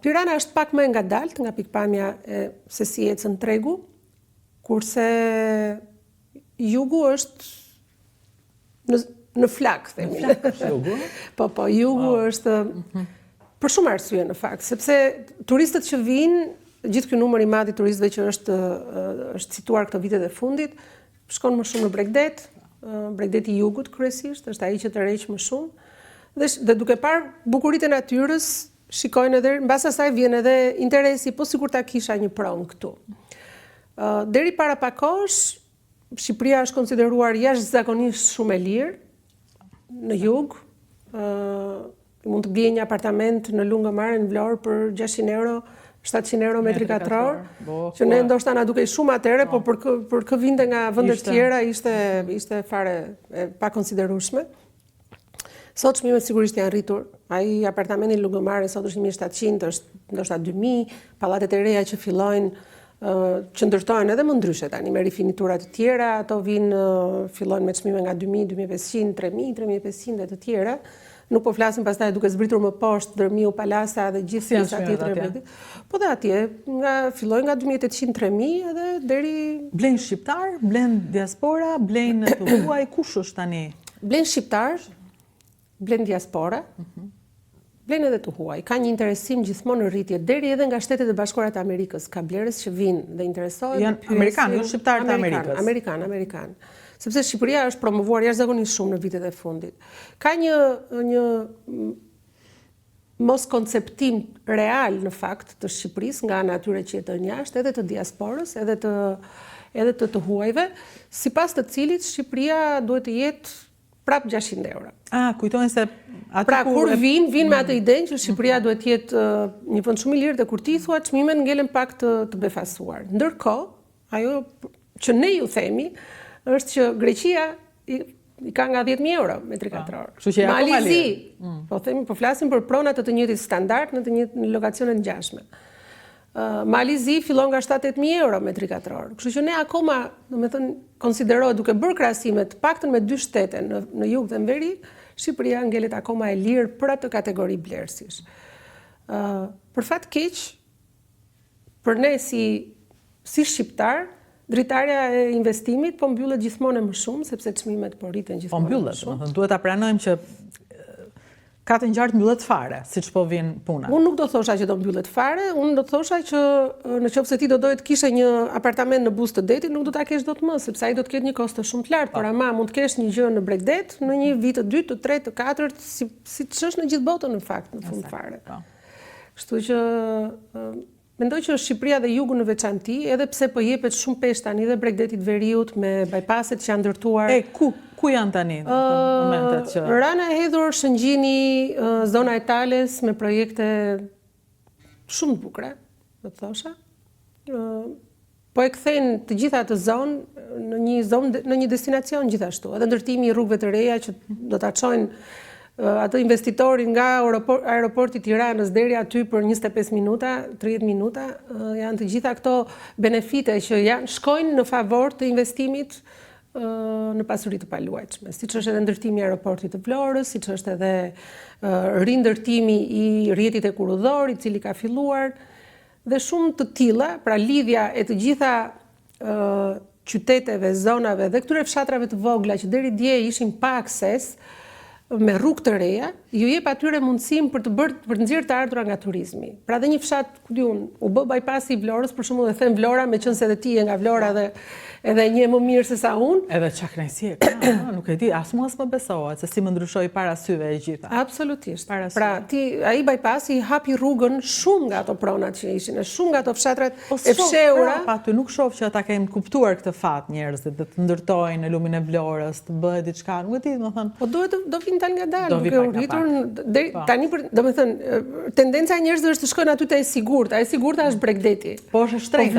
Tirana është pak më ngadalt nga pikpamja se si ecën tregu, kurse jugu është në flak, themi. Në flak është jugu? Po, jugu është për shumë arsye në fakt, sepse turistët që vinë, gjithë ky numër i madh i turistëve që është situar këto vitet e fundit, shkon më shumë në Bregdet, Bregdeti i jugut kryesisht, është ai që tërheq më shumë, dhe duke parë bukuritë e natyrës, shikojnë edhe, mbas asaj vjen edhe interesi, po sikur ta kisha një pronë këtu. Deri para pak kohësh, Shqipëria është konsideruar jashtëzakonisht shumë e lirë në jug. Mund të blej një apartament në Lungëmarrë në Vlorë për 600 euro, 700 euro metri katror, që ne ndoshta na dukej shumë atëre, po për kë vinte nga vende të tjera ishte fare e pakonsiderueshme. Sot çmimet sigurisht janë rritur. Ai apartamenti në Lungëmarrë sot është 1700, është ndoshta 2000, pallatet e reja që fillojnë që ndërtojnë edhe më ndryshe tani me rifinitura të tjera, ato fillojnë me çmime nga 2000, 2500, 3000, 3500 dhe të tjera. Nuk po flasim pastaj duke zbritur më poshtë Dërmiu, Palasa dhe gjithë pjesa tjetër. Po dhe atje fillojnë nga 2800, 3000 edhe deri blen shqiptar, blen diaspora, blen të huaj, kush është tani? Blen shqiptar, blen diaspora, blen edhe të huaj. Ka një interesim gjithmonë në rritje, deri edhe nga Shtetet e Bashkuara të Amerikës, ka blerës që vinë dhe interesohen. Janë amerikanë, jo shqiptarë të Amerikës. Amerikanë. Sepse Shqipëria është promovuar jashtëzakonisht shumë në vitet e fundit. Ka një mos konceptim real në fakt të Shqipërisë nga ana atyre që jetojnë jashtë, edhe të diasporës, edhe të huajve, sipas të cilit Shqipëria duhet të jetë prap 600 euro. Kujtojnë se pra kur vinë me atë idenë që Shqipëria duhet të jetë një vend shumë i lirë dhe kur ti thua çmimet ngelen pak të befasuar. Ndërkohë, ajo që ne ju themi është që Greqia i ka nga 10.000 euro metri katror. Malizi, po flasim për pronat të njëjtit standard në lokacione të ngjashme. Malizi fillon nga 7-8.000 euro metri katror. Kështu që ne akoma, domethënë, konsiderohet duke bërë krahasime të paktën me dy shtete në jug dhe në veri, Shqipëria ngelet akoma e lirë për atë kategori blerësish. Për fat keq, për ne si shqiptar, dritarja e investimit po mbyllet gjithmonë më shumë, sepse çmimet po rriten gjithmonë më shumë. Po mbyllet, duhet ta pranojmë që ka të ngjartë mbyllet fare, siç po vjen puna. Unë nuk do thosha që do mbyllet fare, unë do thosha që nëse ti do doje të kishe një apartament në Buzë të Detit, nuk do ta kesh dot më, sepse ai do të ketë një kosto shumë të lartë, por ama mund të kesh një gjë në Bregdet në një vit të dytë, të tretë, të katërt, siç është në gjithë botën në fakt, në fund fare. Kështu që mendoj që Shqipëria dhe jugu në veçanti, edhe pse po jepet shumë peshë tani dhe Bregdetit Veriut me bypasset që janë ndërtuar. Ku janë tani momentet që? Rana e hedhur, Shëngjini, zona e Tales me projekte shumë të bukura, do të thosha. Po e kthejnë të gjitha atë zonë në një destinacion gjithashtu. Edhe ndërtimi i rrugëve të reja që do ta çojnë atë investitorin nga aeroporti Tiranës deri aty për 25 minuta, 30 minuta, janë të gjitha këto benefite që shkojnë në favor të investimit në pasuri të paluajtshme, siç është edhe ndërtimi i aeroportit të Vlorës, siç është edhe rindërtimi i rrjetit e Kurudhor, i cili ka filluar, dhe shumë të tilla, pra lidhja e të gjitha qyteteve, zonave dhe këtyre fshatrave të vogla që deri dje ishin pa akses, me rrugë të reja, ju jep atyre mundësim për të nxjerrë të ardhurat nga turizmi. Pra dhe një fshat, u bë bypassi i Vlorës, për shembull, dhe them Vlora, meqense edhe ti je nga Vlora dhe edhe një më mirë se sa unë. Edhe çka kënaqësi e ka, nuk e di, as më besohet se si më ndryshoi para syve e gjitha. Absolutisht. Pra ai bypassi hapi rrugën shumë nga ato pronat që ishin, shumë nga ato fshatrat e fshehura. Pa ty nuk shoh që ata kanë kuptuar këtë fat njerëzit, dhe të ndërtojnë në lumin e Vlorës, të bëhet diçka, nuk e di, domethënë. Po do vinë tal nga dalë, duke u rritur tani, domethënë, tendenca e njerëzve është të shkojnë aty te e sigurta. E sigurta është Bregdeti. Po është shtrenjtë.